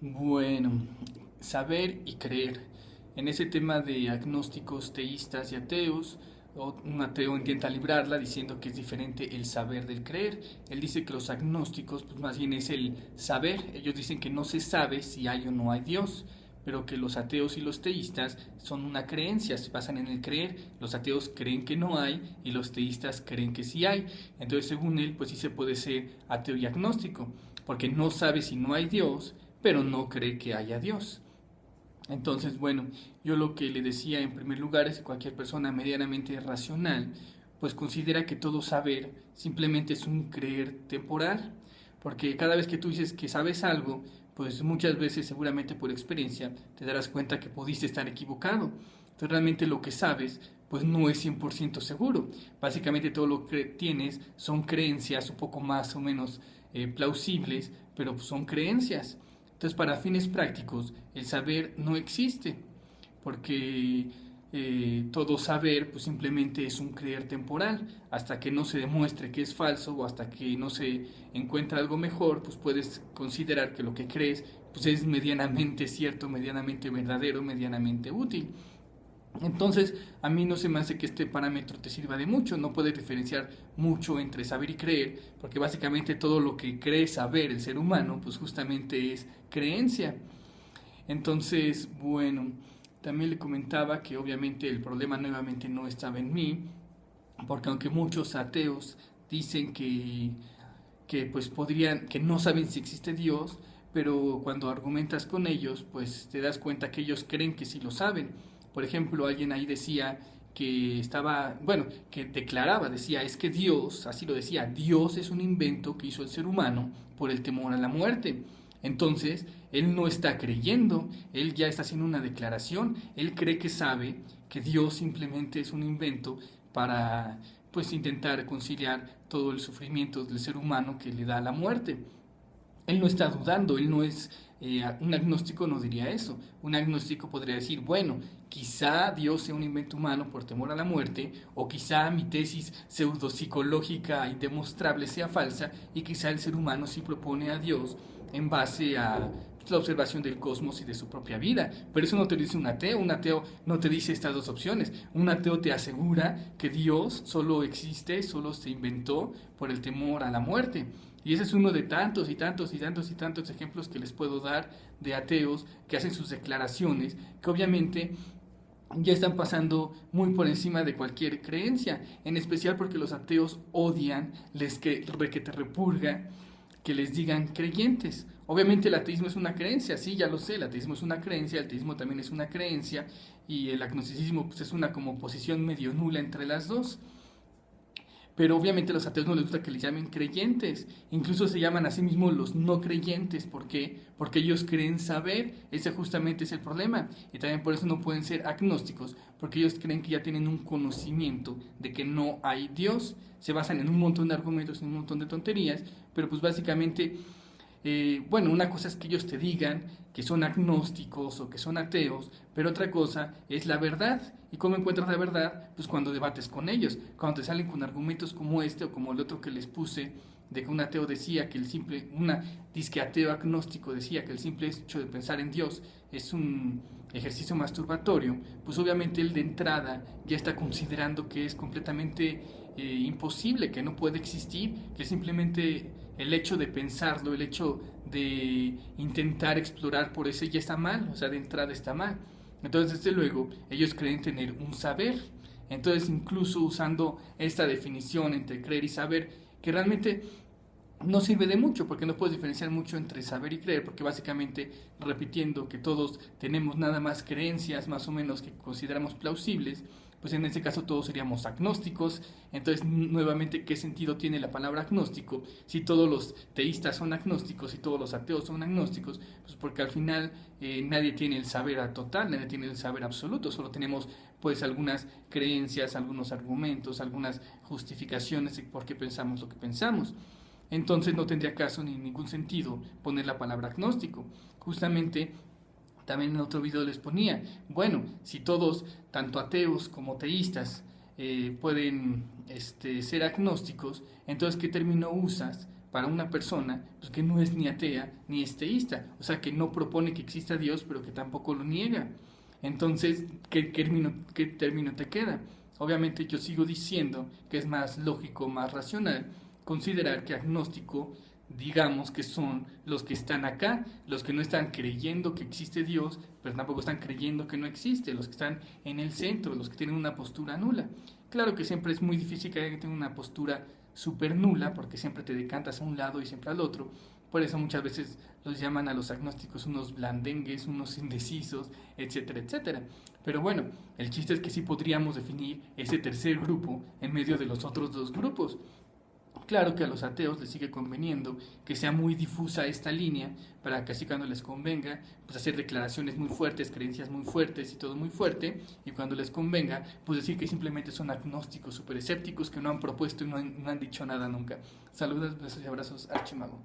Bueno, saber y creer. En ese tema de agnósticos, teístas y ateos, un ateo intenta librarla diciendo que es diferente el saber del creer. Él dice que los agnósticos, pues más bien es el saber. Ellos dicen que no se sabe si hay o no hay Dios, pero que los ateos y los teístas son una creencia, se basan en el creer. Los ateos creen que no hay y los teístas creen que sí hay. Entonces, según él, pues sí se puede ser ateo y agnóstico, porque no sabe si no hay Dios, pero no cree que haya Dios. Entonces, bueno, yo lo que le decía en primer lugar es que cualquier persona medianamente racional, pues considera que todo saber simplemente es un creer temporal, porque cada vez que tú dices que sabes algo, pues muchas veces, seguramente por experiencia, te darás cuenta que pudiste estar equivocado. Entonces, realmente lo que sabes, pues no es 100% seguro. Básicamente todo lo que tienes son creencias un poco más o menos plausibles, pero son creencias. Entonces, para fines prácticos, el saber no existe, porque todo saber pues simplemente es un creer temporal. Hasta que no se demuestre que es falso o hasta que no se encuentre algo mejor, pues puedes considerar que lo que crees pues es medianamente cierto, medianamente verdadero, medianamente útil. Entonces, a mí no se me hace que este parámetro te sirva de mucho, no puedes diferenciar mucho entre saber y creer, porque básicamente todo lo que cree saber el ser humano, pues justamente es creencia. Entonces, bueno, también le comentaba que obviamente el problema nuevamente no estaba en mí, porque aunque muchos ateos dicen que pues podrían, que no saben si existe Dios, pero cuando argumentas con ellos, pues te das cuenta que ellos creen que sí lo saben. Por ejemplo, alguien ahí decía que estaba, bueno, que declaraba, decía, es que Dios, así lo decía, Dios es un invento que hizo el ser humano por el temor a la muerte. Entonces, él no está creyendo, él ya está haciendo una declaración, él cree que sabe que Dios simplemente es un invento para pues intentar conciliar todo el sufrimiento del ser humano que le da la muerte. Él no está dudando, él no es un agnóstico, no diría eso. Un agnóstico podría decir, bueno, quizá Dios sea un invento humano por temor a la muerte, o quizá mi tesis pseudopsicológica indemostrable sea falsa, y quizá el ser humano sí propone a Dios en base a la observación del cosmos y de su propia vida. Pero eso no te dice un ateo no te dice estas dos opciones. Un ateo te asegura que Dios solo existe, solo se inventó por el temor a la muerte. Y ese es uno de tantos y tantos y tantos y tantos ejemplos que les puedo dar de ateos que hacen sus declaraciones, que obviamente ya están pasando muy por encima de cualquier creencia, en especial porque los ateos odian, que te repurga que les digan creyentes. Obviamente el ateísmo es una creencia, sí, ya lo sé, el ateísmo es una creencia, el teísmo también es una creencia, y el agnosticismo pues, es una como posición medio nula entre las dos. Pero obviamente a los ateos no les gusta que les llamen creyentes. Incluso se llaman a sí mismos los no creyentes. ¿Por qué? Porque ellos creen saber. Ese justamente es el problema. Y también por eso no pueden ser agnósticos. Porque ellos creen que ya tienen un conocimiento de que no hay Dios. Se basan en un montón de argumentos, en un montón de tonterías. Pero pues básicamente bueno, una cosa es que ellos te digan que son agnósticos o que son ateos, pero otra cosa es la verdad. ¿Y cómo encuentras la verdad? Pues cuando debates con ellos, cuando te salen con argumentos como este o como el otro que les puse, de que un ateo decía que una disque ateo agnóstico decía que el simple hecho de pensar en Dios es un ejercicio masturbatorio, pues obviamente él de entrada ya está considerando que es completamente imposible, que no puede existir, que simplemente el hecho de pensarlo, el hecho de intentar explorar por ese ya está mal, o sea, de entrada está mal. Entonces, desde luego, ellos creen tener un saber. Entonces, incluso usando esta definición entre creer y saber, que realmente no sirve de mucho porque no puedes diferenciar mucho entre saber y creer, porque básicamente repitiendo que todos tenemos nada más creencias más o menos que consideramos plausibles, pues en este caso todos seríamos agnósticos. Entonces nuevamente, ¿qué sentido tiene la palabra agnóstico si todos los teístas son agnósticos y todos los ateos son agnósticos? Pues porque al final nadie tiene el saber total, nadie tiene el saber absoluto, solo tenemos pues algunas creencias, algunos argumentos, algunas justificaciones de por qué pensamos lo que pensamos. Entonces no tendría caso ni ningún sentido poner la palabra agnóstico. Justamente también en otro video les ponía, bueno, si todos, tanto ateos como teístas, pueden ser agnósticos, entonces ¿qué término usas para una persona pues, que no es ni atea ni es teísta, o sea, que no propone que exista Dios, pero que tampoco lo niega. Entonces, qué término te queda? Obviamente yo sigo diciendo que es más lógico, más racional considerar que agnóstico, digamos que son los que están acá, los que no están creyendo que existe Dios, pero tampoco están creyendo que no existe, los que están en el centro, los que tienen una postura nula. Claro que siempre es muy difícil que alguien tenga una postura súper nula, porque siempre te decantas a un lado y siempre al otro. Por eso muchas veces los llaman a los agnósticos unos blandengues, unos indecisos, etcétera, etcétera. Pero bueno, el chiste es que sí podríamos definir ese tercer grupo en medio de los otros dos grupos. Claro que a los ateos les sigue conveniendo que sea muy difusa esta línea para que así cuando les convenga, pues hacer declaraciones muy fuertes, creencias muy fuertes y todo muy fuerte, y cuando les convenga, pues decir que simplemente son agnósticos, súper escépticos, que no han propuesto y no han dicho nada nunca. Saludos, besos y abrazos, Archimago.